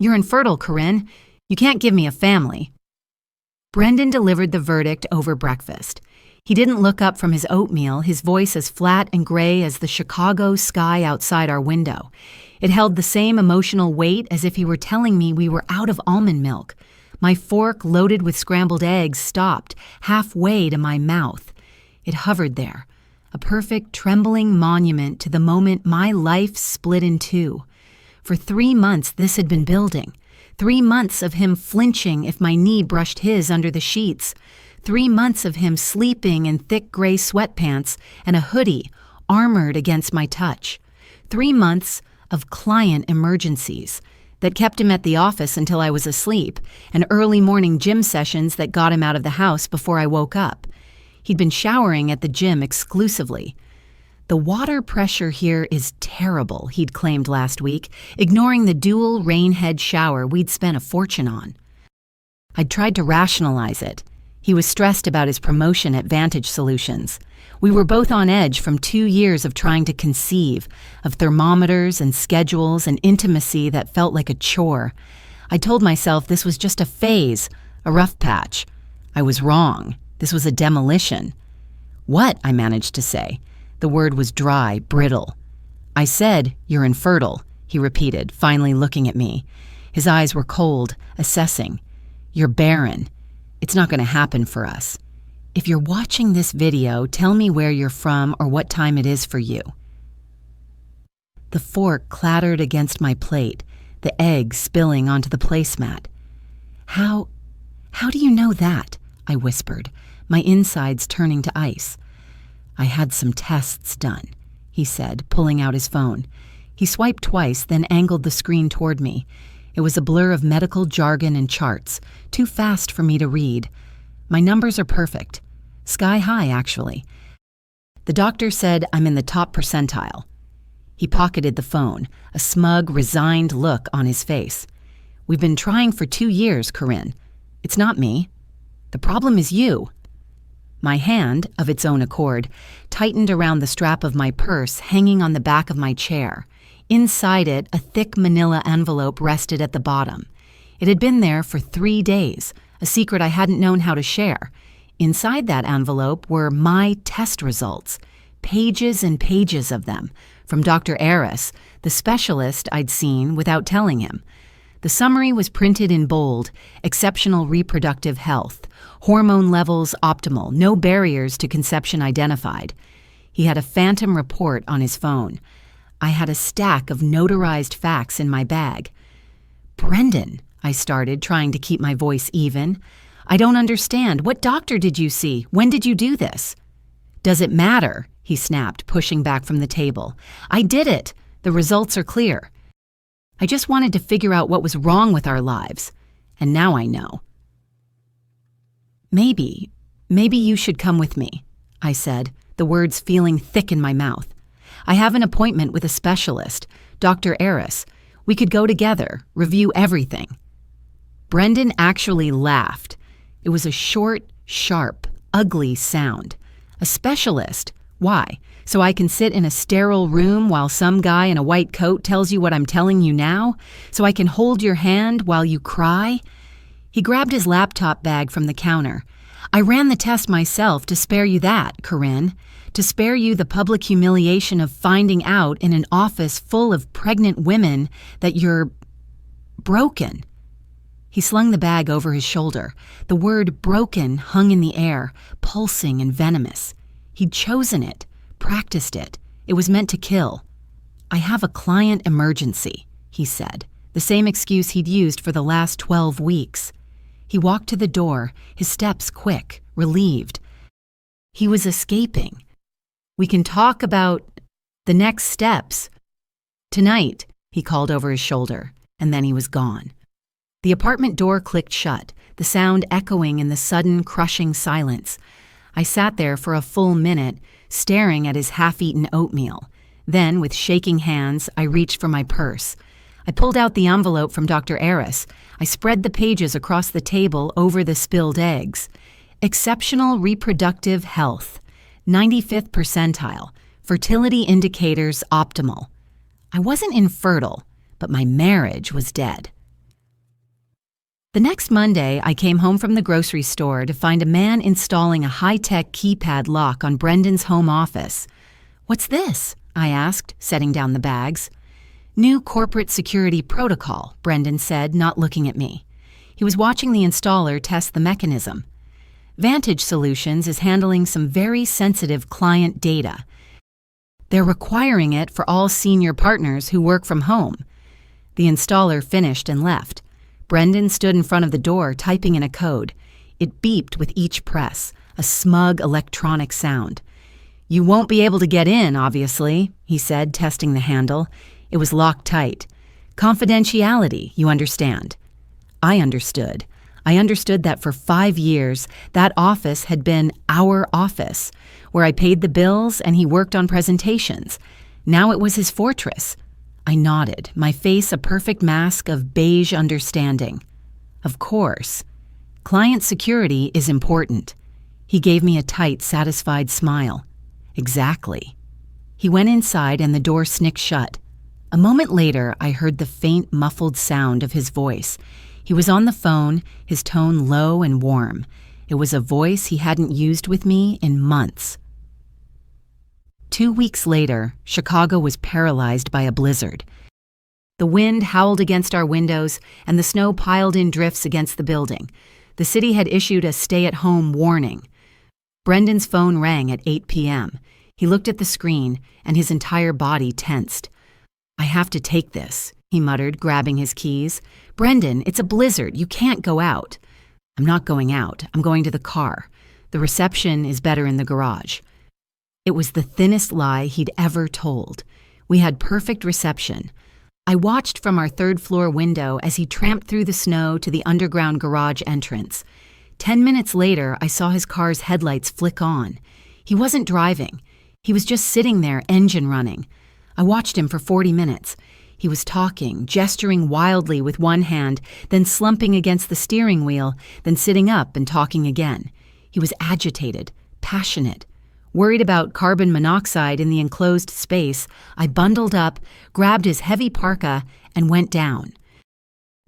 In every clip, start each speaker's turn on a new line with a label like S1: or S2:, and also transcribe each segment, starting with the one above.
S1: You're infertile, Corinne. You can't give me a family. Brendan delivered the verdict over breakfast. He didn't look up from his oatmeal, his voice as flat and gray as the Chicago sky outside our window. It held the same emotional weight as if he were telling me we were out of almond milk. My fork, loaded with scrambled eggs, stopped halfway to my mouth. It hovered there, a perfect, trembling monument to the moment my life split in two. For 3 months this had been building. 3 months of him flinching if my knee brushed his under the sheets. 3 months of him sleeping in thick gray sweatpants and a hoodie, armored against my touch. 3 months of client emergencies that kept him at the office until I was asleep, and early morning gym sessions that got him out of the house before I woke up. He'd been showering at the gym exclusively. The water pressure here is terrible, he'd claimed last week, ignoring the dual rain head shower we'd spent a fortune on. I'd tried to rationalize it. He was stressed about his promotion at Vantage Solutions. We were both on edge from 2 years of trying to conceive, of thermometers and schedules and intimacy that felt like a chore. I told myself this was just a phase, a rough patch. I was wrong. This was a demolition. What? I managed to say. The word was dry, brittle. I said, "You're infertile," he repeated, finally looking at me. His eyes were cold, assessing. "You're barren. It's not going to happen for us. If you're watching this video, tell me where you're from or what time it is for you." The fork clattered against my plate, the egg spilling onto the placemat. How do you know that?" I whispered, my insides turning to ice. "I had some tests done," he said, pulling out his phone. He swiped twice, then angled the screen toward me. It was a blur of medical jargon and charts, too fast for me to read. "My numbers are perfect. Sky high, actually. The doctor said I'm in the top percentile." He pocketed the phone, a smug, resigned look on his face. "We've been trying for 2 years, Corinne. It's not me. The problem is you." My hand, of its own accord, tightened around the strap of my purse hanging on the back of my chair. Inside it, a thick manila envelope rested at the bottom. It had been there for 3 days, a secret I hadn't known how to share. Inside that envelope were my test results, pages and pages of them, from Dr. Aris, the specialist I'd seen without telling him. The summary was printed in bold: exceptional reproductive health, hormone levels optimal, no barriers to conception identified. He had a phantom report on his phone. I had a stack of notarized facts in my bag. "Brendan," I started, trying to keep my voice even. "I don't understand. What doctor did you see? When did you do this?" "Does it matter?" he snapped, pushing back from the table. "I did it. The results are clear. I just wanted to figure out what was wrong with our lives, and now I know." Maybe you should come with me," I said, the words feeling thick in my mouth. "I have an appointment with a specialist, Dr. Aris. We could go together, review everything." Brendan actually laughed. It was a short, sharp, ugly sound. "A specialist? Why? So I can sit in a sterile room while some guy in a white coat tells you what I'm telling you now? So I can hold your hand while you cry?" He grabbed his laptop bag from the counter. "I ran the test myself to spare you that, Corinne. To spare you the public humiliation of finding out in an office full of pregnant women that you're broken." He slung the bag over his shoulder. The word broken hung in the air, pulsing and venomous. He'd chosen it, practiced it. It was meant to kill. "I have a client emergency," he said, the same excuse he'd used for the last 12 weeks. He walked to the door, his steps quick, relieved. He was escaping. "We can talk about the next steps tonight," he called over his shoulder, and then he was gone. The apartment door clicked shut, the sound echoing in the sudden, crushing silence. I sat there for a full minute, staring at his half-eaten oatmeal. Then, with shaking hands, I reached for my purse. I pulled out the envelope from Dr. Aris. I spread the pages across the table over the spilled eggs. Exceptional reproductive health, 95th percentile, fertility indicators optimal. I wasn't infertile, but my marriage was dead. The next Monday, I came home from the grocery store to find a man installing a high-tech keypad lock on Brendan's home office. "What's this?" I asked, setting down the bags. "New corporate security protocol," Brendan said, not looking at me. He was watching the installer test the mechanism. Vantage Solutions is handling some very sensitive client data. They're requiring it for all senior partners who work from home. The installer finished and left. Brendan stood in front of the door, typing in a code. It beeped with each press, a smug electronic sound. "You won't be able to get in, obviously," he said, testing the handle. It was locked tight. "Confidentiality, you understand." I understood. I understood that for 5 years, that office had been our office, where I paid the bills and he worked on presentations. Now it was his fortress. I nodded, my face a perfect mask of beige understanding. "Of course. Client security is important." He gave me a tight, satisfied smile. "Exactly." He went inside and the door snicked shut. A moment later, I heard the faint, muffled sound of his voice. He was on the phone, his tone low and warm. It was a voice he hadn't used with me in months. 2 weeks later, Chicago was paralyzed by a blizzard. The wind howled against our windows, and the snow piled in drifts against the building. The city had issued a stay-at-home warning. Brendan's phone rang at 8 p.m. He looked at the screen, and his entire body tensed. "I have to take this," he muttered, grabbing his keys. "Brendan, it's a blizzard. You can't go out." "I'm not going out. I'm going to the car. The reception is better in the garage." It was the thinnest lie he'd ever told. We had perfect reception. I watched from our third-floor window as he tramped through the snow to the underground garage entrance. 10 minutes later, I saw his car's headlights flick on. He wasn't driving. He was just sitting there, engine running. I watched him for 40 minutes. He was talking, gesturing wildly with one hand, then slumping against the steering wheel, then sitting up and talking again. He was agitated, passionate. Worried about carbon monoxide in the enclosed space, I bundled up, grabbed his heavy parka, and went down.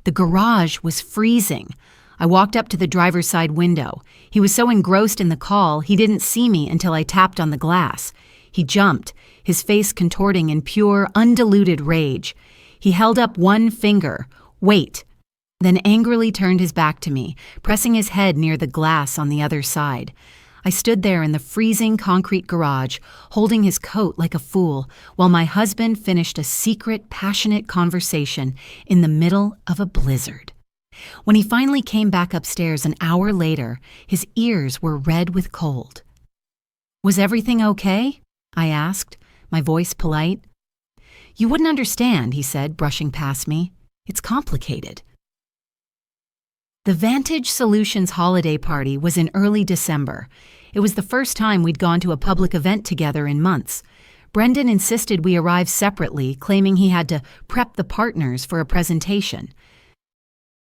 S1: The garage was freezing. I walked up to the driver's side window. He was so engrossed in the call, he didn't see me until I tapped on the glass. He jumped, his face contorting in pure, undiluted rage. He held up one finger. "Wait," then angrily turned his back to me, pressing his head near the glass on the other side. I stood there in the freezing concrete garage, holding his coat like a fool, while my husband finished a secret, passionate conversation in the middle of a blizzard. When he finally came back upstairs an hour later, his ears were red with cold. "Was everything okay?" I asked, my voice polite. "You wouldn't understand," he said, brushing past me. "It's complicated." The Vantage Solutions holiday party was in early December. It was the first time we'd gone to a public event together in months. Brendan insisted we arrive separately, claiming he had to prep the partners for a presentation.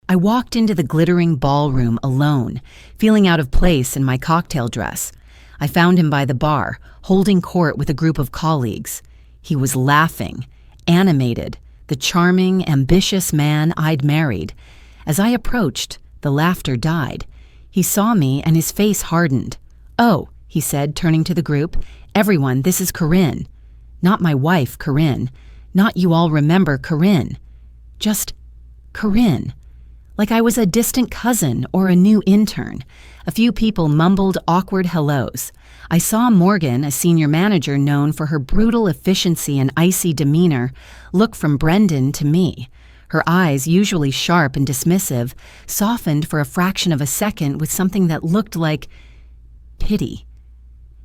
S1: I walked into the glittering ballroom alone, feeling out of place in my cocktail dress. I found him by the bar, holding court with a group of colleagues. He was laughing, animated, the charming, ambitious man I'd married. As I approached, the laughter died. He saw me and his face hardened. "Oh," he said, turning to the group, "everyone, this is Corinne. Not my wife, Corinne. Not you all remember Corinne. Just Corinne." Like I was a distant cousin or a new intern. A few people mumbled awkward hellos. I saw Morgan, a senior manager known for her brutal efficiency and icy demeanor, look from Brendan to me. Her eyes, usually sharp and dismissive, softened for a fraction of a second with something that looked like pity.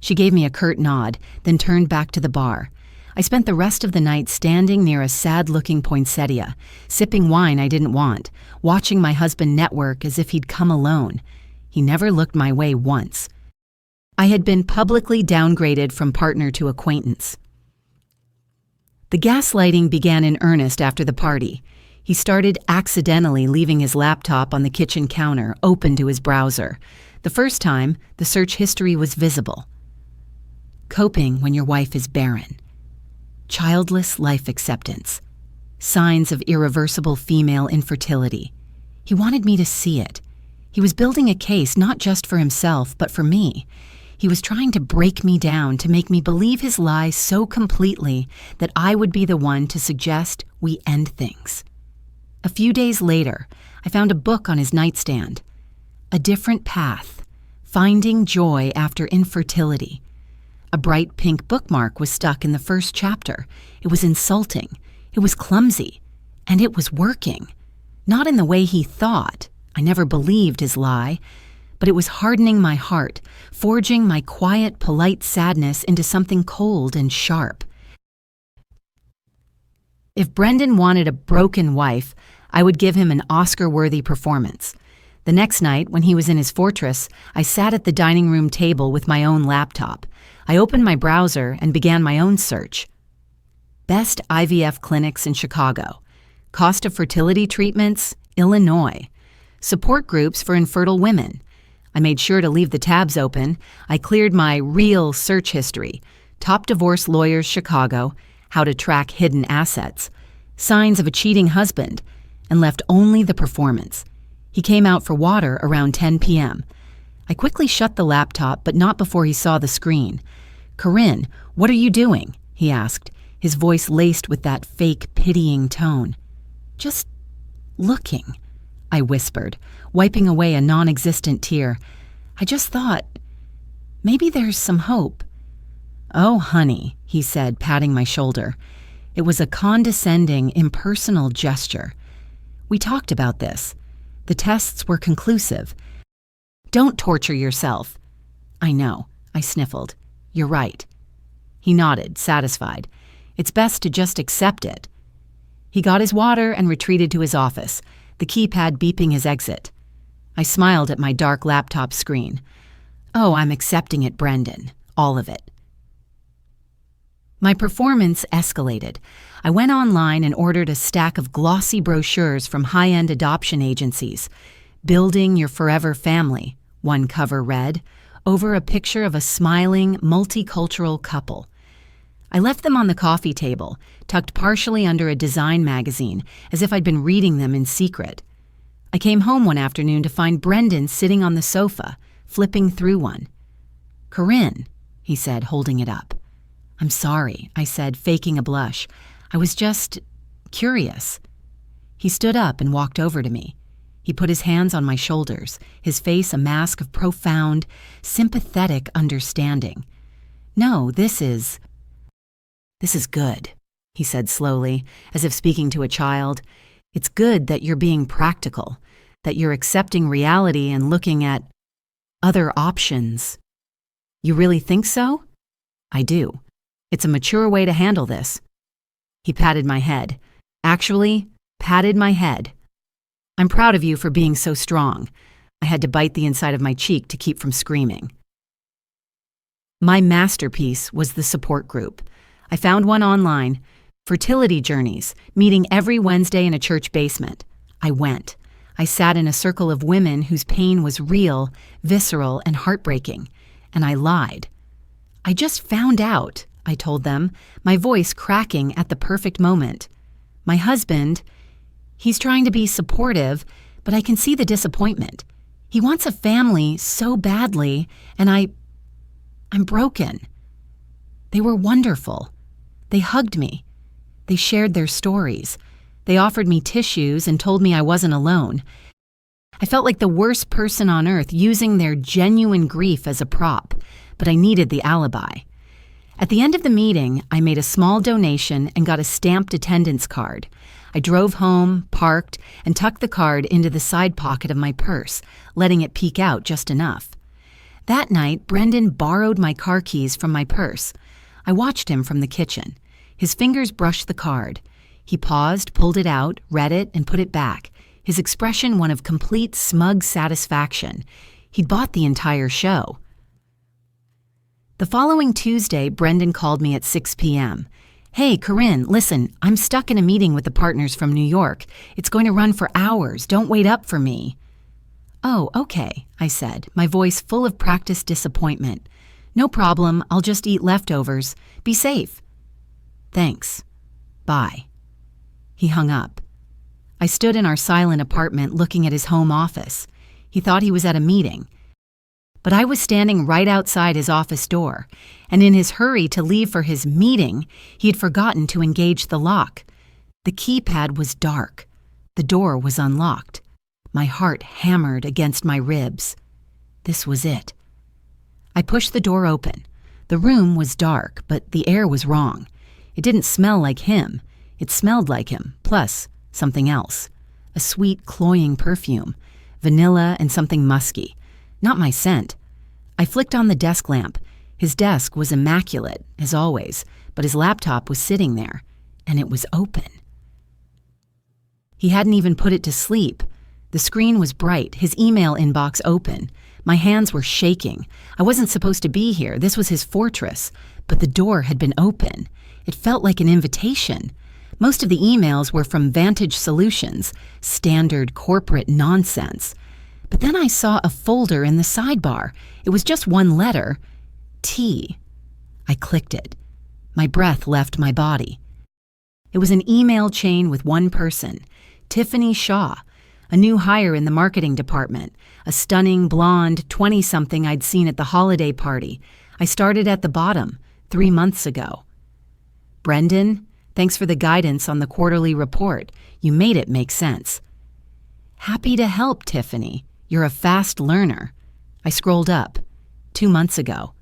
S1: She gave me a curt nod, then turned back to the bar. I spent the rest of the night standing near a sad-looking poinsettia, sipping wine I didn't want, watching my husband network as if he'd come alone. He never looked my way once. I had been publicly downgraded from partner to acquaintance. The gaslighting began in earnest after the party. He started accidentally leaving his laptop on the kitchen counter, open to his browser. The first time, the search history was visible. Coping when your wife is barren. Childless life acceptance. Signs of irreversible female infertility. He wanted me to see it. He was building a case not just for himself, but for me. He was trying to break me down to make me believe his lies so completely that I would be the one to suggest we end things. A few days later, I found a book on his nightstand. A Different Path, Finding Joy After Infertility. A bright pink bookmark was stuck in the first chapter. It was insulting. It was clumsy. And it was working. Not in the way he thought. I never believed his lie. But it was hardening my heart, forging my quiet, polite sadness into something cold and sharp. If Brendan wanted a broken wife, I would give him an Oscar-worthy performance. The next night, when he was in his fortress, I sat at the dining room table with my own laptop. I opened my browser and began my own search. Best IVF clinics in Chicago. Cost of fertility treatments, Illinois. Support groups for infertile women. I made sure to leave the tabs open. I cleared my real search history. Top divorce lawyers, Chicago. How to track hidden assets. Signs of a cheating husband. And left only the performance. He came out for water around 10 p.m. I quickly shut the laptop, but not before he saw the screen. "Corinne, what are you doing?" he asked, his voice laced with that fake, pitying tone. "Just looking," I whispered, wiping away a non-existent tear. "I just thought, maybe there's some hope." "Oh, honey," he said, patting my shoulder. It was a condescending, impersonal gesture. "We talked about this. The tests were conclusive. Don't torture yourself." "I know," I sniffled. "You're right." He nodded, satisfied. "It's best to just accept it." He got his water and retreated to his office, the keypad beeping his exit. I smiled at my dark laptop screen. "Oh, I'm accepting it, Brendan. All of it." My performance escalated. I went online and ordered a stack of glossy brochures from high-end adoption agencies. "Building Your Forever Family," one cover read, over a picture of a smiling, multicultural couple. I left them on the coffee table, tucked partially under a design magazine, as if I'd been reading them in secret. I came home one afternoon to find Brendan sitting on the sofa, flipping through one. "Corinne," he said, holding it up. "I'm sorry," I said, faking a blush. "I was just curious." He stood up and walked over to me. He put his hands on my shoulders, his face a mask of profound, sympathetic understanding. "No, this is good," he said slowly, as if speaking to a child. "It's good that you're being practical, that you're accepting reality and looking at other options." "You really think so?" "I do. It's a mature way to handle this." He patted my head. Actually, patted my head. "I'm proud of you for being so strong." I had to bite the inside of my cheek to keep from screaming. My masterpiece was the support group. I found one online, Fertility Journeys, meeting every Wednesday in a church basement. I went. I sat in a circle of women whose pain was real, visceral, and heartbreaking. And I lied. "I just found out," I told them, my voice cracking at the perfect moment. "My husband, he's trying to be supportive, but I can see the disappointment. He wants a family so badly, and I'm broken." They were wonderful. They hugged me. They shared their stories. They offered me tissues and told me I wasn't alone. I felt like the worst person on earth using their genuine grief as a prop, but I needed the alibi. At the end of the meeting, I made a small donation and got a stamped attendance card. I drove home, parked, and tucked the card into the side pocket of my purse, letting it peek out just enough. That night, Brendan borrowed my car keys from my purse. I watched him from the kitchen. His fingers brushed the card. He paused, pulled it out, read it, and put it back, his expression one of complete smug satisfaction. He'd bought the entire show. The following Tuesday, Brendan called me at 6 p.m. "Hey, Corinne, listen, I'm stuck in a meeting with the partners from New York. It's going to run for hours. Don't wait up for me." "Oh, okay," I said, my voice full of practiced disappointment. "No problem. I'll just eat leftovers. Be safe." "Thanks. Bye." He hung up. I stood in our silent apartment looking at his home office. He thought he was at a meeting. But I was standing right outside his office door, and in his hurry to leave for his meeting, he had forgotten to engage the lock. The keypad was dark. The door was unlocked. My heart hammered against my ribs. This was it. I pushed the door open. The room was dark, but the air was wrong. It didn't smell like him. It smelled like him, plus something else. A sweet, cloying perfume. Vanilla and something musky. Not my scent. I flicked on the desk lamp. His desk was immaculate, as always, but his laptop was sitting there, and it was open. He hadn't even put it to sleep. The screen was bright, his email inbox open. My hands were shaking. I wasn't supposed to be here. This was his fortress. But the door had been open. It felt like an invitation. Most of the emails were from Vantage Solutions, standard corporate nonsense. But then I saw a folder in the sidebar. It was just one letter, T. I clicked it. My breath left my body. It was an email chain with one person, Tiffany Shaw, a new hire in the marketing department, a stunning, blonde 20-something I'd seen at the holiday party. I started at the bottom, 3 months ago. Brendan, thanks for the guidance on the quarterly report. You made it make sense. Happy to help, Tiffany. You're a fast learner. I scrolled up. 2 months ago.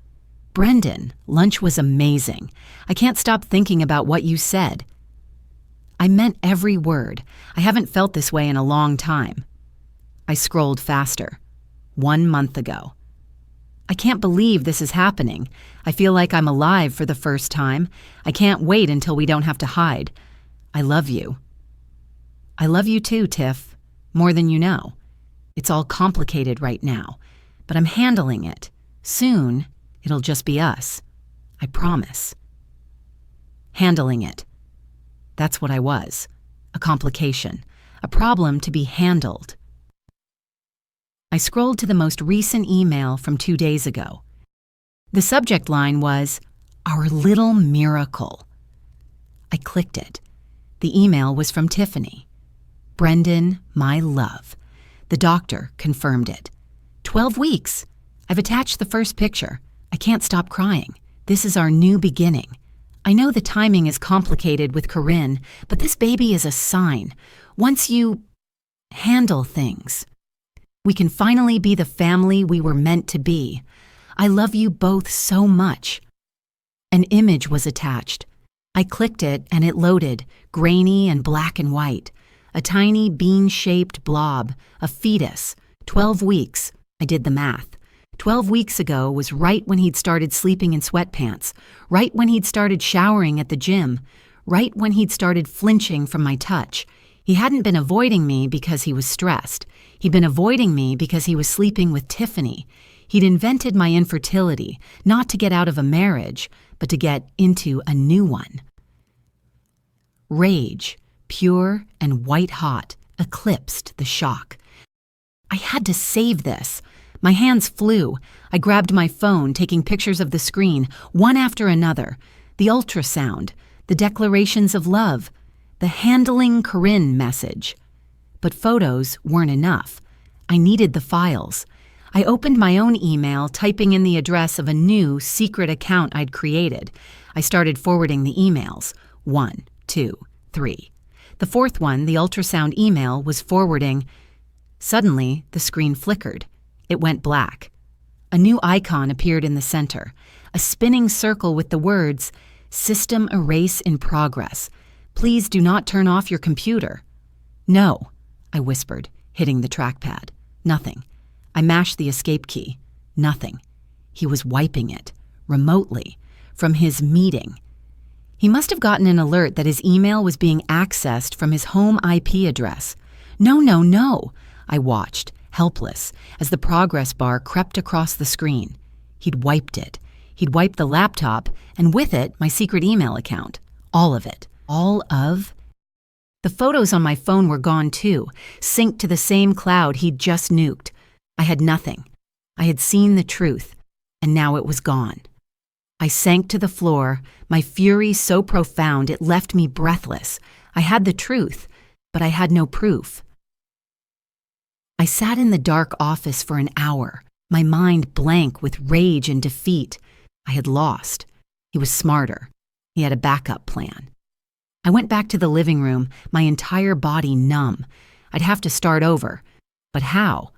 S1: Brendan, lunch was amazing. I can't stop thinking about what you said. I meant every word. I haven't felt this way in a long time. I scrolled faster. 1 month ago. I can't believe this is happening. I feel like I'm alive for the first time. I can't wait until we don't have to hide. I love you. I love you too, Tiff. More than you know. It's all complicated right now, but I'm handling it. Soon, it'll just be us. I promise. Handling it. That's what I was. A complication. A problem to be handled. I scrolled to the most recent email from 2 days ago. The subject line was, Our Little Miracle. I clicked it. The email was from Tiffany. Brendan, my love. The doctor confirmed it. 12 weeks. I've attached the first picture. I can't stop crying. This is our new beginning. I know the timing is complicated with Corinne, but this baby is a sign. Once you handle things, we can finally be the family we were meant to be. I love you both so much. An image was attached. I clicked it and it loaded, grainy and black and white. A tiny bean-shaped blob, a fetus, 12 weeks. I did the math. 12 weeks ago was right when he'd started sleeping in sweatpants, right when he'd started showering at the gym, right when he'd started flinching from my touch. He hadn't been avoiding me because he was stressed. He'd been avoiding me because he was sleeping with Tiffany. He'd invented my infertility, not to get out of a marriage, but to get into a new one. Rage, pure and white-hot, eclipsed the shock. I had to save this. My hands flew. I grabbed my phone, taking pictures of the screen, one after another. The ultrasound, the declarations of love, the handling Corinne message. But photos weren't enough. I needed the files. I opened my own email, typing in the address of a new secret account I'd created. I started forwarding the emails. 1, 2, 3. The fourth one, the ultrasound email, was forwarding. Suddenly, the screen flickered. It went black. A new icon appeared in the center, a spinning circle with the words, System erase in progress. Please do not turn off your computer. No, I whispered, hitting the trackpad. Nothing. I mashed the escape key. Nothing. He was wiping it, remotely, from his meeting. He must have gotten an alert that his email was being accessed from his home IP address. No, no, no, I watched, helpless, as the progress bar crept across the screen. He'd wiped it. He'd wiped the laptop, and with it, my secret email account. All of it. All of? The photos on my phone were gone too, synced to the same cloud he'd just nuked. I had nothing. I had seen the truth, and now it was gone. I sank to the floor, my fury so profound it left me breathless. I had the truth, but I had no proof. I sat in the dark office for an hour, my mind blank with rage and defeat. I had lost. He was smarter. He had a backup plan. I went back to the living room, my entire body numb. I'd have to start over. But how?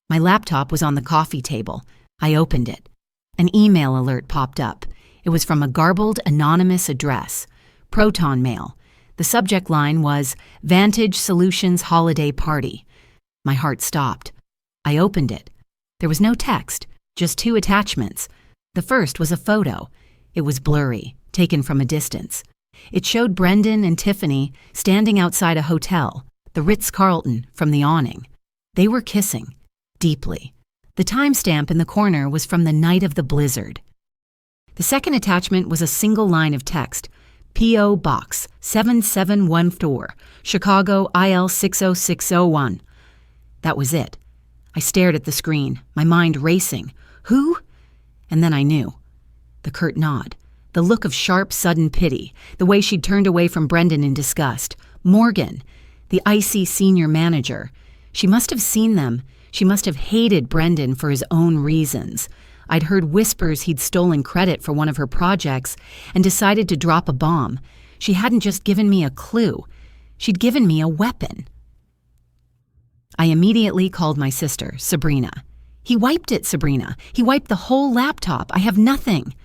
S1: My laptop was on the coffee table. I opened it. An email alert popped up. It was from a garbled, anonymous address. Proton mail. The subject line was Vantage Solutions Holiday Party. My heart stopped. I opened it. There was no text, just 2 attachments. The first was a photo. It was blurry, taken from a distance. It showed Brendan and Tiffany standing outside a hotel, the Ritz-Carlton, from the awning. They were kissing, deeply. The timestamp in the corner was from the night of the blizzard. The second attachment was a single line of text, P.O. Box 7714, Chicago IL 60601. That was it. I stared at the screen, my mind racing. Who? And then I knew. The curt nod, the look of sharp, sudden pity, the way she'd turned away from Brendan in disgust. Morgan, the icy senior manager. She must have seen them. She must have hated Brendan for his own reasons. I'd heard whispers he'd stolen credit for one of her projects and decided to drop a bomb. She hadn't just given me a clue. She'd given me a weapon. I immediately called my sister, Sabrina. He wiped it, Sabrina. He wiped the whole laptop. I have nothing.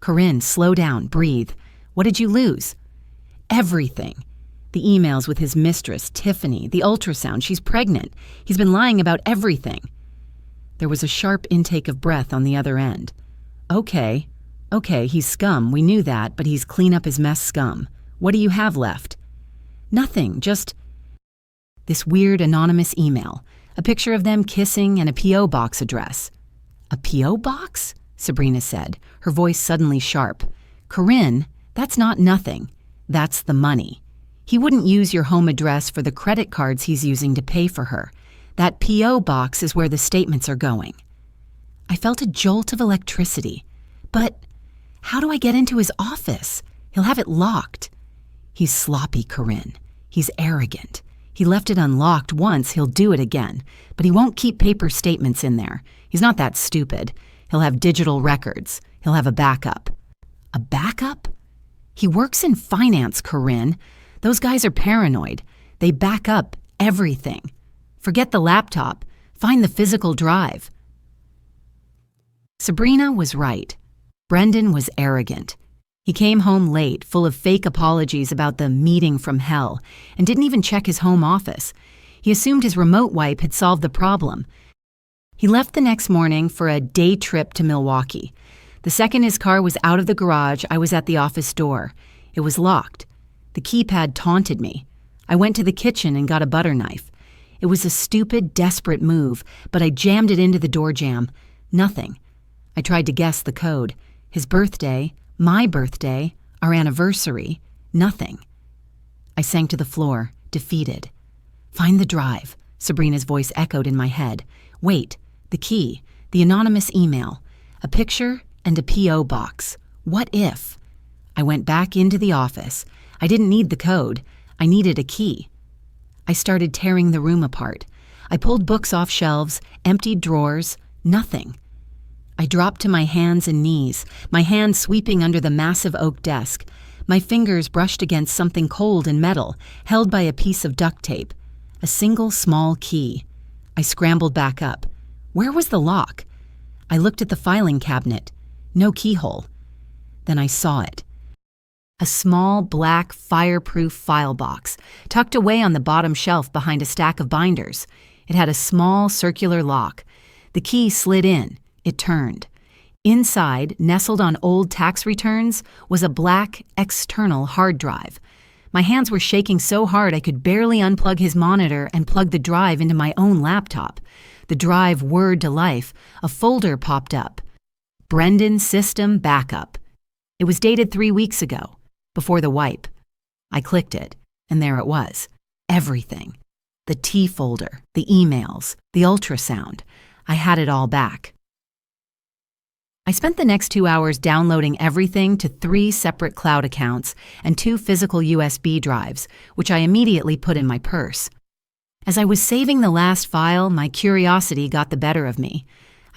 S1: Corinne, slow down, breathe. What did you lose? Everything. The emails with his mistress, Tiffany, the ultrasound, she's pregnant. He's been lying about everything. There was a sharp intake of breath on the other end. Okay, he's scum, we knew that, but he's clean up his mess scum. What do you have left? Nothing, just this weird anonymous email, a picture of them kissing and a P.O. box address. A P.O. box? Sabrina said, her voice suddenly sharp. Corinne, that's not nothing. That's the money. He wouldn't use your home address for the credit cards he's using to pay for her. That P.O. box is where the statements are going. I felt a jolt of electricity. But how do I get into his office? He'll have it locked. He's sloppy, Corinne. He's arrogant. He left it unlocked once, he'll do it again. But he won't keep paper statements in there. He's not that stupid. He'll have digital records. He'll have a backup. A backup? He works in finance, Corinne. Those guys are paranoid. They back up everything. Forget the laptop. Find the physical drive. Sabrina was right. Brendan was arrogant. He came home late, full of fake apologies about the meeting from hell, and didn't even check his home office. He assumed his remote wipe had solved the problem. He left the next morning for a day trip to Milwaukee. The second his car was out of the garage, I was at the office door. It was locked. The keypad taunted me. I went to the kitchen and got a butter knife. It was a stupid, desperate move, but I jammed it into the door jamb. Nothing. I tried to guess the code. His birthday, my birthday, our anniversary, nothing. I sank to the floor, defeated. Find the drive, Sabrina's voice echoed in my head. Wait, the key, the anonymous email, a picture and a P.O. box. What if? I went back into the office. I didn't need the code. I needed a key. I started tearing the room apart. I pulled books off shelves, emptied drawers, nothing. I dropped to my hands and knees, my hand sweeping under the massive oak desk. My fingers brushed against something cold and metal, held by a piece of duct tape. A single small key. I scrambled back up. Where was the lock? I looked at the filing cabinet. No keyhole. Then I saw it. A small, black, fireproof file box, tucked away on the bottom shelf behind a stack of binders. It had a small, circular lock. The key slid in. It turned. Inside, nestled on old tax returns, was a black, external hard drive. My hands were shaking so hard I could barely unplug his monitor and plug the drive into my own laptop. The drive whirred to life. A folder popped up. Brendan System Backup. It was dated 3 weeks ago, before the wipe. I clicked it, and there it was. Everything. The T folder, the emails, the ultrasound. I had it all back. I spent the next 2 hours downloading everything to 3 separate cloud accounts and 2 physical USB drives, which I immediately put in my purse. As I was saving the last file, my curiosity got the better of me.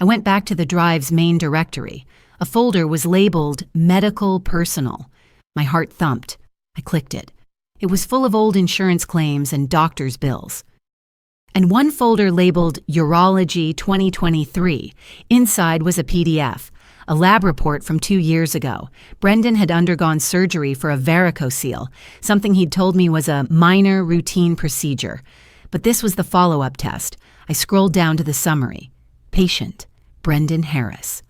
S1: I went back to the drive's main directory. A folder was labeled Medical Personal. My heart thumped. I clicked it. It was full of old insurance claims and doctor's bills. And one folder labeled Urology 2023. Inside was a PDF, a lab report from 2 years ago. Brendan had undergone surgery for a varicocele, something he'd told me was a minor routine procedure. But this was the follow-up test. I scrolled down to the summary. Patient, Brendan Harris.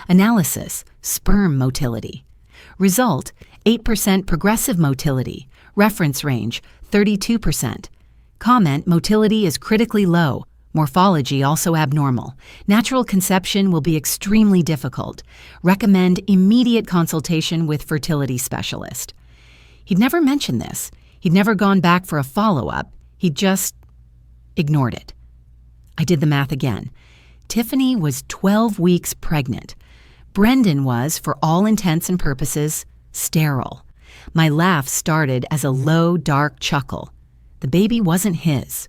S1: Analysis, sperm motility. Result, 8% progressive motility. Reference range, 32%. Comment, motility is critically low. Morphology also abnormal. Natural conception will be extremely difficult. Recommend immediate consultation with fertility specialist. He'd never mentioned this. He'd never gone back for a follow-up. He'd just ignored it. I did the math again. Tiffany was 12 weeks pregnant. Brendan was, for all intents and purposes, sterile. My laugh started as a low, dark chuckle. The baby wasn't his.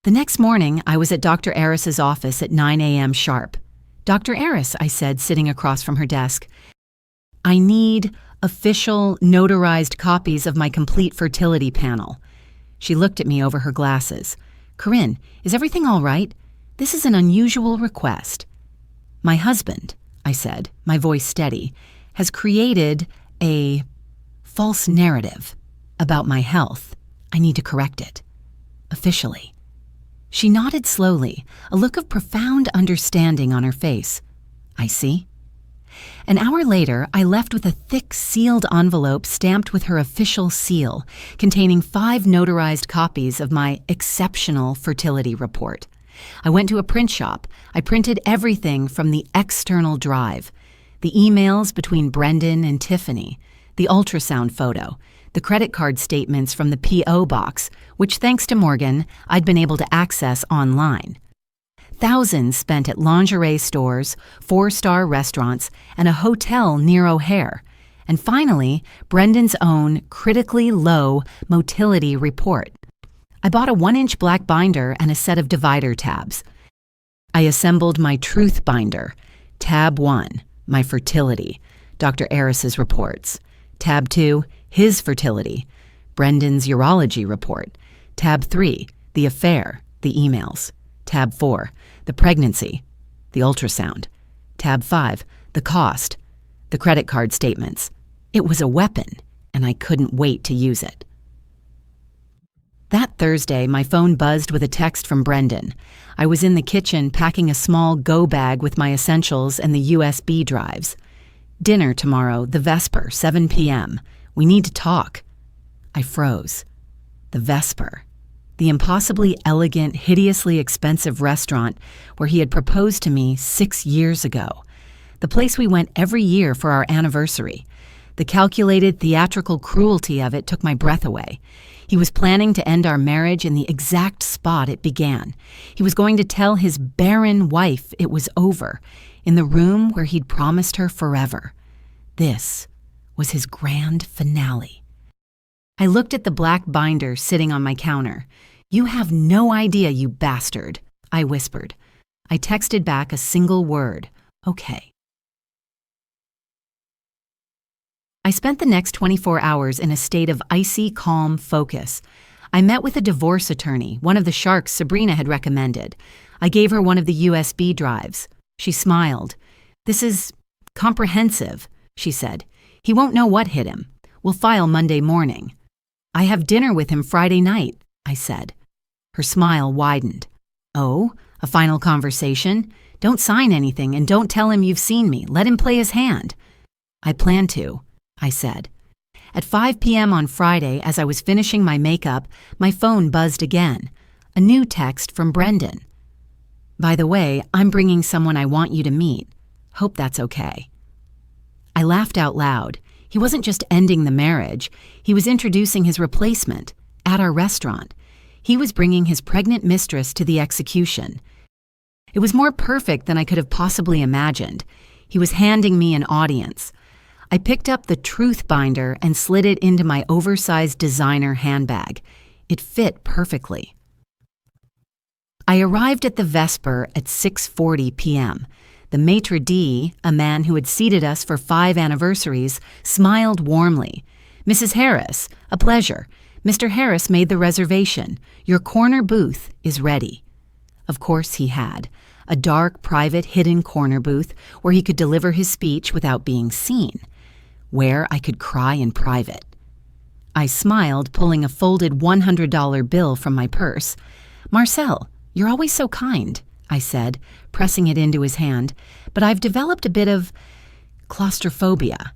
S1: The next morning, I was at Dr. Aris's office at 9 a.m. sharp. Dr. Aris, I said, sitting across from her desk, I need official, notarized copies of my complete fertility panel. She looked at me over her glasses. Corinne, is everything all right? This is an unusual request. My husband, I said, my voice steady, has created a false narrative about my health. I need to correct it. Officially. She nodded slowly, a look of profound understanding on her face. I see. An hour later, I left with a thick, sealed envelope stamped with her official seal, containing 5 notarized copies of my exceptional fertility report. I went to a print shop. I printed everything from the external drive. The emails between Brendan and Tiffany, the ultrasound photo, the credit card statements from the P.O. box, which thanks to Morgan, I'd been able to access online. Thousands spent at lingerie stores, 4-star restaurants, and a hotel near O'Hare. And finally, Brendan's own critically low motility report. I bought a 1-inch black binder and a set of divider tabs. I assembled my truth binder. Tab 1, my fertility, Dr. Aris's reports. Tab 2, his fertility, Brendan's urology report. Tab 3, the affair, the emails. Tab 4, the pregnancy, the ultrasound. Tab 5, the cost, the credit card statements. It was a weapon, and I couldn't wait to use it. That Thursday, my phone buzzed with a text from Brendan. I was in the kitchen packing a small go bag with my essentials and the USB drives. Dinner tomorrow, the Vesper, 7 p.m. We need to talk. I froze. The Vesper. The impossibly elegant, hideously expensive restaurant where he had proposed to me 6 years ago. The place we went every year for our anniversary. The calculated theatrical cruelty of it took my breath away. He was planning to end our marriage in the exact spot it began. He was going to tell his barren wife it was over, in the room where he'd promised her forever. This was his grand finale. I looked at the black binder sitting on my counter. "You have no idea, you bastard," I whispered. I texted back a single word, "Okay." I spent the next 24 hours in a state of icy, calm focus. I met with a divorce attorney, one of the sharks Sabrina had recommended. I gave her one of the USB drives. She smiled. "This is comprehensive," she said. "He won't know what hit him. We'll file Monday morning." "I have dinner with him Friday night," I said. Her smile widened. "Oh, a final conversation? Don't sign anything and don't tell him you've seen me. Let him play his hand." "I plan to," I said. At 5 p.m. on Friday, as I was finishing my makeup, my phone buzzed again. A new text from Brendan. "By the way, I'm bringing someone I want you to meet. Hope that's okay." I laughed out loud. He wasn't just ending the marriage. He was introducing his replacement at our restaurant. He was bringing his pregnant mistress to the execution. It was more perfect than I could have possibly imagined. He was handing me an audience. I picked up the truth binder and slid it into my oversized designer handbag. It fit perfectly. I arrived at the Vesper at 6:40 p.m. The maitre d', a man who had seated us for 5 anniversaries, smiled warmly. "Mrs. Harris, a pleasure. Mr. Harris made the reservation. Your corner booth is ready." Of course he had. A dark, private, hidden corner booth where he could deliver his speech without being seen. Where I could cry in private. I smiled, pulling a folded $100 bill from my purse. "Marcel, you're always so kind," I said, pressing it into his hand, "but I've developed a bit of claustrophobia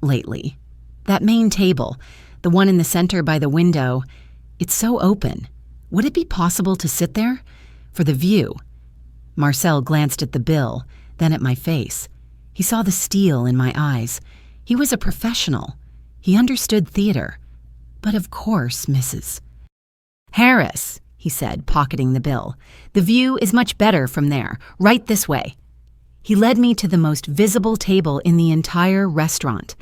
S1: lately. That main table, the one in the center by the window, it's so open. Would it be possible to sit there? For the view." Marcel glanced at the bill, then at my face. He saw the steel in my eyes. He was a professional. He understood theater. "But of course, Mrs. Harris," he said, pocketing the bill. "The view is much better from there. Right this way." He led me to the most visible table in the entire restaurant.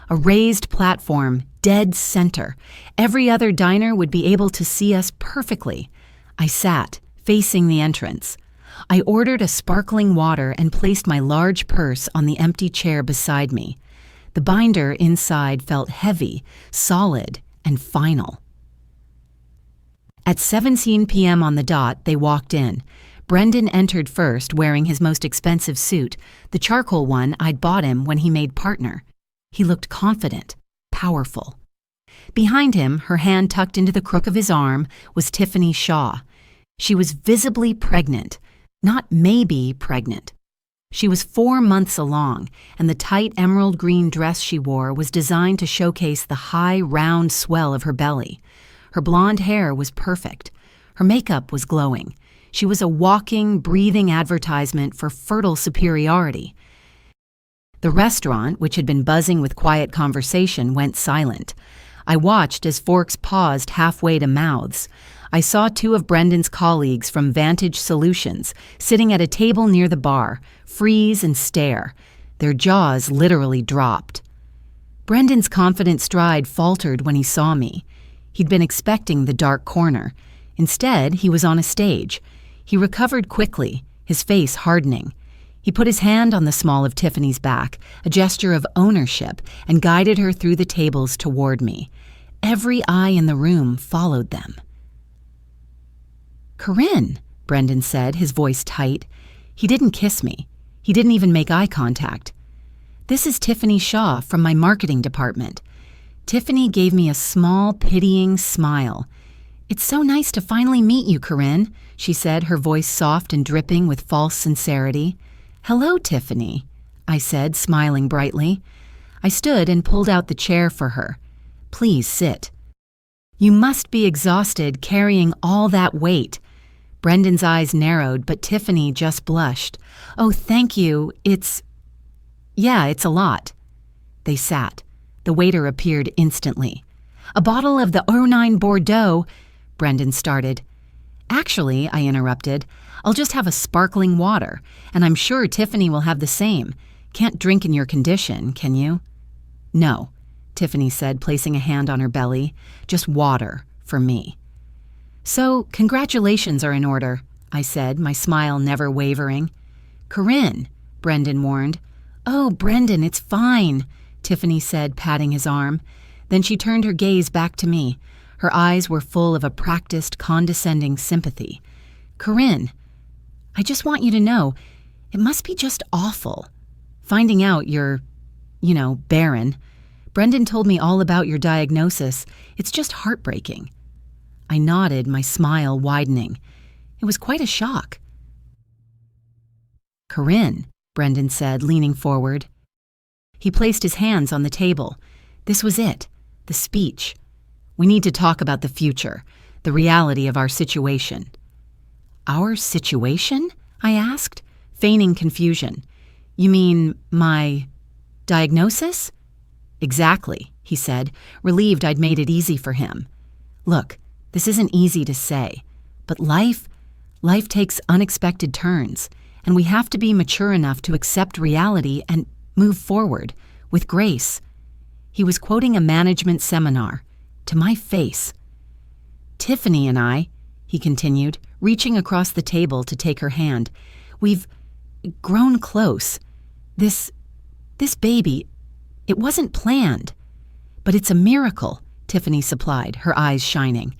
S1: A raised platform, dead center. Every other diner would be able to see us perfectly. I sat, facing the entrance. I ordered a sparkling water and placed my large purse on the empty chair beside me. The binder inside felt heavy, solid, and final. At 17 p.m. on the dot, they walked in. Brendan entered first, wearing his most expensive suit, the charcoal one I'd bought him when he made partner. He looked confident, powerful. Behind him, her hand tucked into the crook of his arm, was Tiffany Shaw. She was visibly pregnant, not maybe pregnant. She was 4 months along, and the tight emerald green dress she wore was designed to showcase the high, round swell of her belly. Her blonde hair was perfect. Her makeup was glowing. She was a walking, breathing advertisement for fertile superiority. The restaurant, which had been buzzing with quiet conversation, went silent. I watched as forks paused halfway to mouths. I saw 2 of Brendan's colleagues from Vantage Solutions sitting at a table near the bar, freeze and stare. Their jaws literally dropped. Brendan's confident stride faltered when he saw me. He'd been expecting the dark corner. Instead, he was on a stage. He recovered quickly, his face hardening. He put his hand on the small of Tiffany's back, a gesture of ownership, and guided her through the tables toward me. Every eye in the room followed them. "Corinne," Brendan said, his voice tight. He didn't kiss me. He didn't even make eye contact. "This is Tiffany Shaw from my marketing department." Tiffany gave me a small, pitying smile. "It's so nice to finally meet you, Corinne," she said, her voice soft and dripping with false sincerity. "Hello, Tiffany," I said, smiling brightly. I stood and pulled out the chair for her. "Please sit." "You must be exhausted carrying all that weight." Brendan's eyes narrowed, but Tiffany just blushed. "Oh, thank you. It's a lot." They sat. The waiter appeared instantly. "A bottle of the 09 Bordeaux," Brendan started. "Actually," I interrupted, "I'll just have a sparkling water, and I'm sure Tiffany will have the same. Can't drink in your condition, can you?" "No," Tiffany said, placing a hand on her belly. "Just water, for me." "So, congratulations are in order," I said, my smile never wavering. "Corinne," Brendan warned. "Oh, Brendan, it's fine," Tiffany said, patting his arm. Then she turned her gaze back to me. Her eyes were full of a practiced, condescending sympathy. "Corinne, I just want you to know, it must be just awful. Finding out you're, barren. Brendan told me all about your diagnosis. It's just heartbreaking." I nodded, my smile widening. It was quite a shock. "Corinne," Brendan said, leaning forward. He placed his hands on the table. This was it, the speech. "We need to talk about the future, the reality of our situation." "Our situation?" I asked, feigning confusion. "You mean my diagnosis?" "Exactly," he said, relieved I'd made it easy for him. "Look, this isn't easy to say, but life Life takes unexpected turns, and we have to be mature enough to accept reality and move forward with grace. He was quoting a management seminar to my face. Tiffany and I, he continued, reaching across the table to take her hand, we've grown close. This baby, it wasn't planned. But it's a miracle, Tiffany supplied, her eyes shining.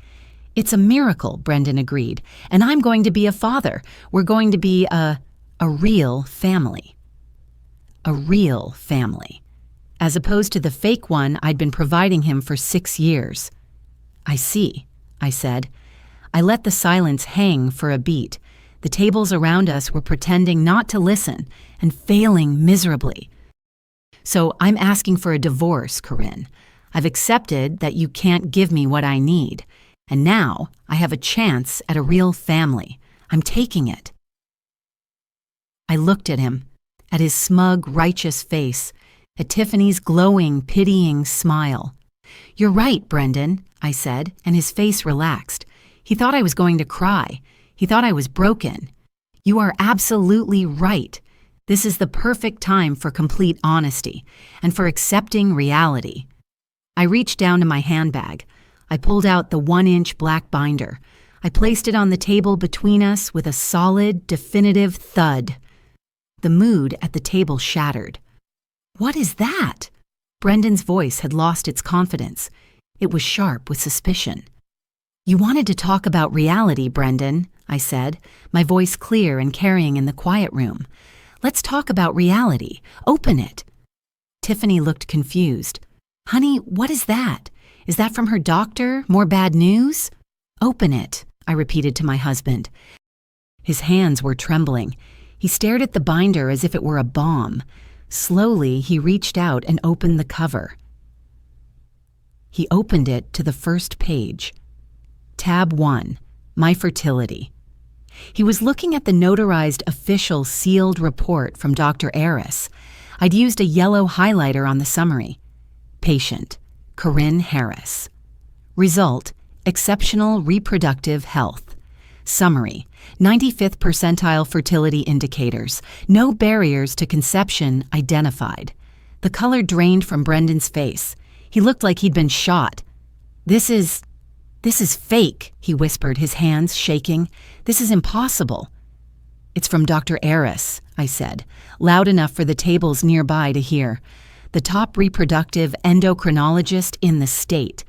S1: It's a miracle, Brendan agreed, and I'm going to be a father. We're going to be a real family. A real family, as opposed to the fake one I'd been providing him for 6 years. I see, I said. I let the silence hang for a beat. The tables around us were pretending not to listen and failing miserably. So I'm asking for a divorce, Corinne. I've accepted that you can't give me what I need, and now I have a chance at a real family. I'm taking it. I looked at him, at his smug, righteous face, at Tiffany's glowing, pitying smile. You're right, Brendan, I said, and his face relaxed. He thought I was going to cry. He thought I was broken. You are absolutely right. This is the perfect time for complete honesty and for accepting reality. I reached down to my handbag. I pulled out the 1-inch black binder. I placed it on the table between us with a solid, definitive thud. The mood at the table shattered. What is that? Brendan's voice had lost its confidence. It was sharp with suspicion. You wanted to talk about reality, Brendan, I said, my voice clear and carrying in the quiet room. Let's talk about reality. Open it. Tiffany looked confused. Honey, what is that? Is that from her doctor? More bad news? Open it, I repeated to my husband. His hands were trembling. He stared at the binder as if it were a bomb. Slowly, he reached out and opened the cover. He opened it to the first page. Tab 1, My Fertility. He was looking at the notarized official sealed report from Dr. Aris. I'd used a yellow highlighter on the summary. Patient, Corinne Harris. Result, exceptional reproductive health. Summary, 95th percentile fertility indicators. No barriers to conception identified. The color drained from Brendan's face. He looked like he'd been shot. This is fake, he whispered, his hands shaking. This is impossible. It's from Dr. Aris, I said, loud enough for the tables nearby to hear. The top reproductive endocrinologist in the state.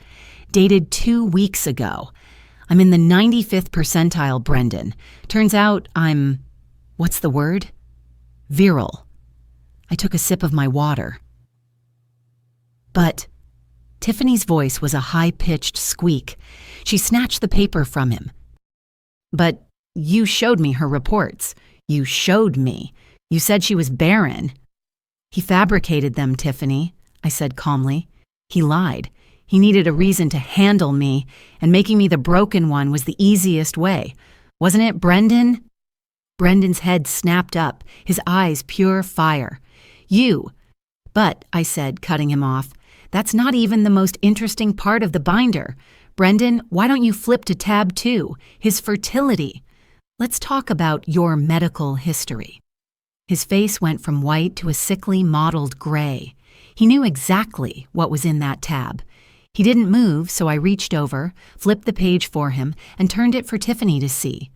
S1: Dated 2 weeks ago. I'm in the 95th percentile, Brendan. Turns out I'm, what's the word? Virile. I took a sip of my water. But Tiffany's voice was a high-pitched squeak. She snatched the paper from him. But you showed me her reports. You showed me. You said she was barren. He fabricated them, Tiffany, I said calmly. He lied. He needed a reason to handle me, and making me the broken one was the easiest way. Wasn't it, Brendan? Brendan's head snapped up, his eyes pure fire. You. But, I said, cutting him off, that's not even the most interesting part of the binder. Brendan, why don't you flip to tab 2, his fertility? Let's talk about your medical history. His face went from white to a sickly mottled gray. He knew exactly what was in that tab. He didn't move, so I reached over, flipped the page for him, and turned it for Tiffany to see.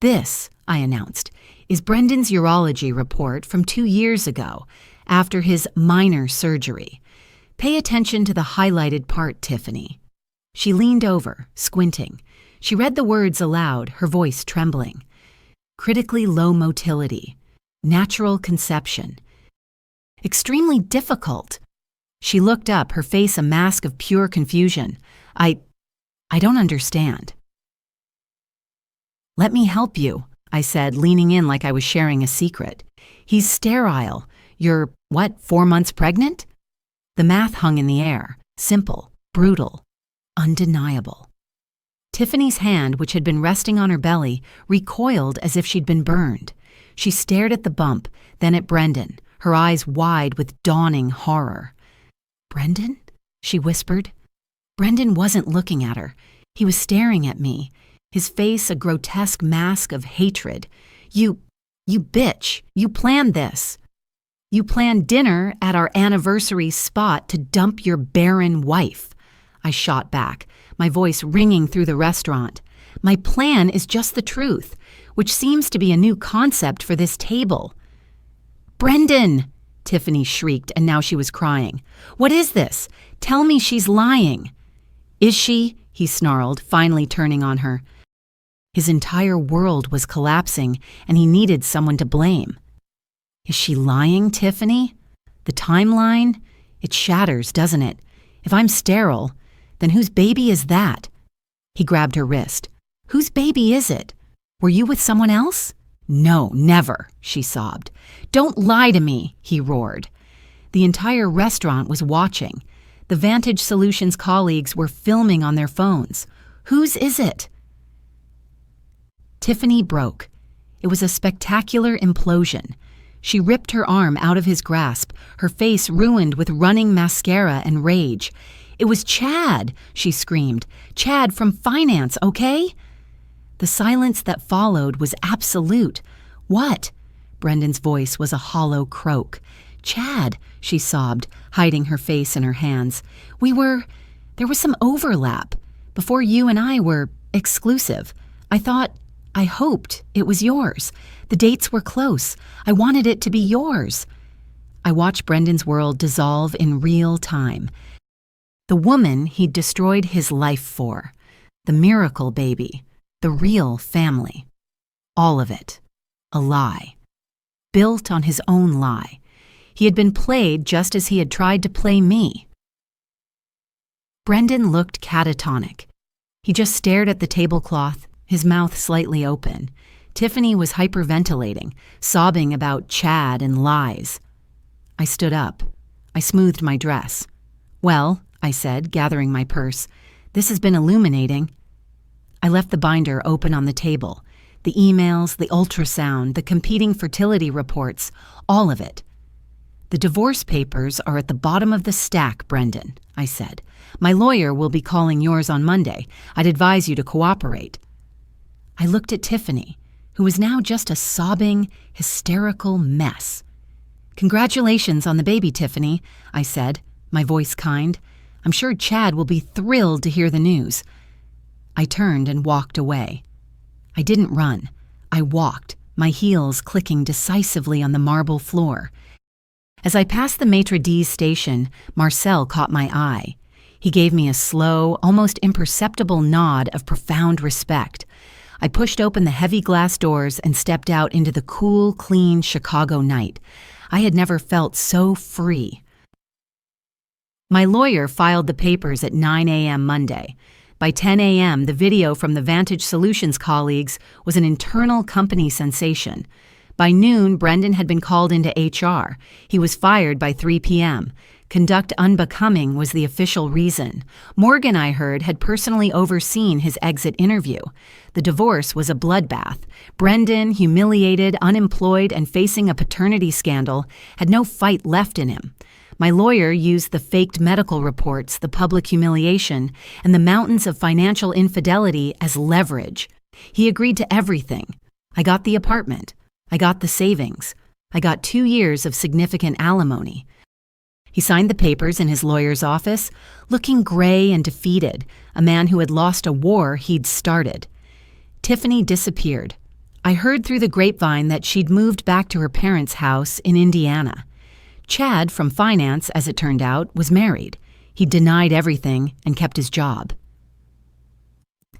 S1: This, I announced, is Brendan's urology report from 2 years ago, after his minor surgery. Pay attention to the highlighted part, Tiffany. She leaned over, squinting. She read the words aloud, her voice trembling. Critically low motility. Natural conception. Extremely difficult. She looked up, her face a mask of pure confusion. I don't understand. Let me help you, I said, leaning in like I was sharing a secret. He's sterile. You're, 4 months pregnant? The math hung in the air. Simple, brutal, undeniable. Tiffany's hand, which had been resting on her belly, recoiled as if she'd been burned. She stared at the bump, then at Brendan, her eyes wide with dawning horror. Brendan? She whispered. Brendan wasn't looking at her. He was staring at me. his face a grotesque mask of hatred. You bitch, you planned this. You planned dinner at our anniversary spot to dump your barren wife. I shot back, my voice ringing through the restaurant. My plan is just the truth, which seems to be a new concept for this table. Brendan! Tiffany shrieked, and now she was crying. What is this? Tell me she's lying. Is she? He snarled, finally turning on her. His entire world was collapsing, and he needed someone to blame. Is she lying, Tiffany? The timeline? It shatters, doesn't it? If I'm sterile, then whose baby is that? He grabbed her wrist. Whose baby is it? Were you with someone else? No, never, she sobbed. Don't lie to me, he roared. The entire restaurant was watching. The Vantage Solutions colleagues were filming on their phones. Whose is it? Tiffany broke. It was a spectacular implosion. She ripped her arm out of his grasp, her face ruined with running mascara and rage. It was Chad, she screamed. Chad from finance, okay? The silence that followed was absolute. What? Brendan's voice was a hollow croak. Chad, she sobbed, hiding her face in her hands. There was some overlap. Before you and I were exclusive. I hoped it was yours. The dates were close. I wanted it to be yours. I watched Brendan's world dissolve in real time. The woman he'd destroyed his life for. The miracle baby. The real family. All of it. A lie. Built on his own lie. He had been played just as he had tried to play me. Brendan looked catatonic. He just stared at the tablecloth, his mouth slightly open. Tiffany was hyperventilating, sobbing about Chad and lies. I stood up. I smoothed my dress. Well, I said, gathering my purse, this has been illuminating. I left the binder open on the table. The emails, the ultrasound, the competing fertility reports, all of it. The divorce papers are at the bottom of the stack, Brendan, I said. My lawyer will be calling yours on Monday. I'd advise you to cooperate. I looked at Tiffany, who was now just a sobbing, hysterical mess. Congratulations on the baby, Tiffany, I said, my voice kind. I'm sure Chad will be thrilled to hear the news. I turned and walked away. I didn't run. I walked, my heels clicking decisively on the marble floor. As I passed the Maitre D's station, Marcel caught my eye. He gave me a slow, almost imperceptible nod of profound respect. I pushed open the heavy glass doors and stepped out into the cool, clean Chicago night. I had never felt so free. My lawyer filed the papers at 9 a.m. Monday. By 10 a.m., the video from the Vantage Solutions colleagues was an internal company sensation. By noon, Brendan had been called into HR. He was fired by 3 p.m. Conduct unbecoming was the official reason. Morgan, I heard, had personally overseen his exit interview. The divorce was a bloodbath. Brendan, humiliated, unemployed, and facing a paternity scandal, had no fight left in him. My lawyer used the faked medical reports, the public humiliation, and the mountains of financial infidelity as leverage. He agreed to everything. I got the apartment. I got the savings. I got 2 years of significant alimony. He signed the papers in his lawyer's office, looking gray and defeated, a man who had lost a war he'd started. Tiffany disappeared. I heard through the grapevine that she'd moved back to her parents' house in Indiana. Chad, from finance, as it turned out, was married. He denied everything and kept his job.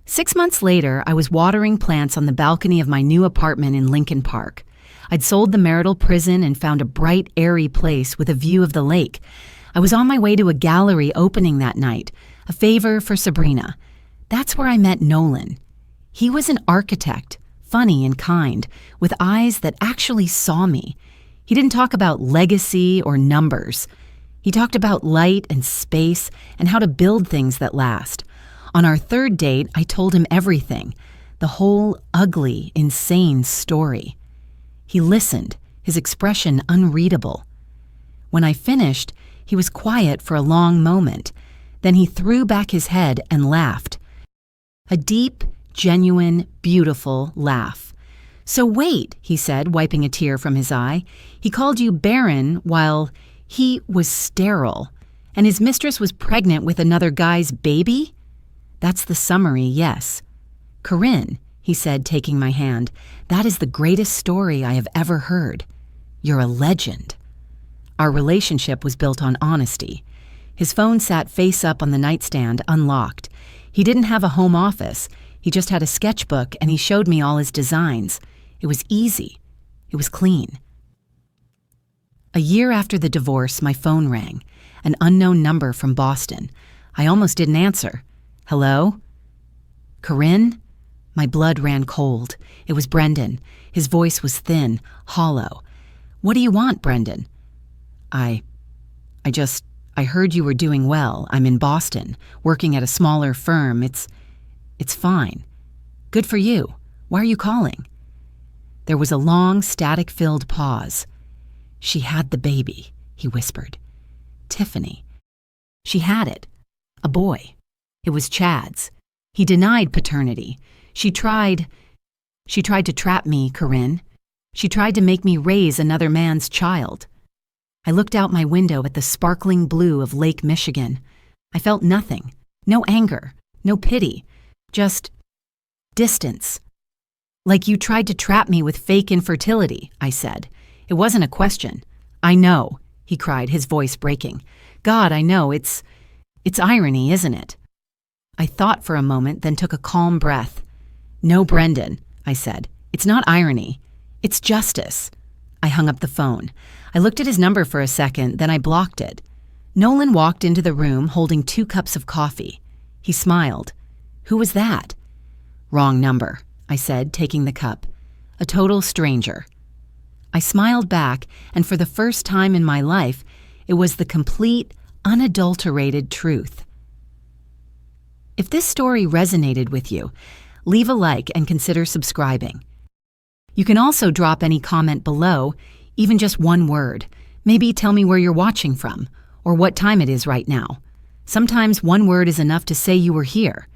S1: 6 months later, I was watering plants on the balcony of my new apartment in Lincoln Park. I'd sold the marital prison and found a bright, airy place with a view of the lake. I was on my way to a gallery opening that night, a favor for Sabrina. That's where I met Nolan. He was an architect, funny and kind, with eyes that actually saw me. He didn't talk about legacy or numbers. He talked about light and space and how to build things that last. On our third date, I told him everything, the whole ugly, insane story. He listened, his expression unreadable. When I finished, he was quiet for a long moment. Then he threw back his head and laughed. A deep, genuine, beautiful laugh. "So wait," he said, wiping a tear from his eye. "He called you Barren while he was sterile, and his mistress was pregnant with another guy's baby?" "That's the summary, yes." "Corinne," he said, taking my hand, "that is the greatest story I have ever heard. You're a legend." Our relationship was built on honesty. His phone sat face up on the nightstand, unlocked. He didn't have a home office. He just had a sketchbook, and he showed me all his designs. It was easy. It was clean. A year after the divorce, my phone rang. An unknown number from Boston. I almost didn't answer. "Hello?" "Corinne?" My blood ran cold. It was Brendan. His voice was thin, hollow. "What do you want, Brendan?" I heard you were doing well. I'm in Boston, working at a smaller firm. It's fine. Good for you. Why are you calling?" There was a long, static-filled pause. "She had the baby," he whispered. "Tiffany. She had it. A boy. It was Chad's. He denied paternity. She tried to trap me, Corinne. She tried to make me raise another man's child." I looked out my window at the sparkling blue of Lake Michigan. I felt nothing. No anger. No pity. Just distance. "Like you tried to trap me with fake infertility," I said. It wasn't a question. "I know," he cried, his voice breaking. "God, I know. It's irony, isn't it?" I thought for a moment, then took a calm breath. "No, Brendan," I said. "It's not irony. It's justice." I hung up the phone. I looked at his number for a second, then I blocked it. Nolan walked into the room holding 2 cups of coffee. He smiled. "Who was that?" "Wrong number," I said, taking the cup. "A total stranger." I smiled back, and for the first time in my life, it was the complete, unadulterated truth. If this story resonated with you, leave a like and consider subscribing. You can also drop any comment below, even just one word. Maybe tell me where you're watching from, or what time it is right now. Sometimes one word is enough to say you were here.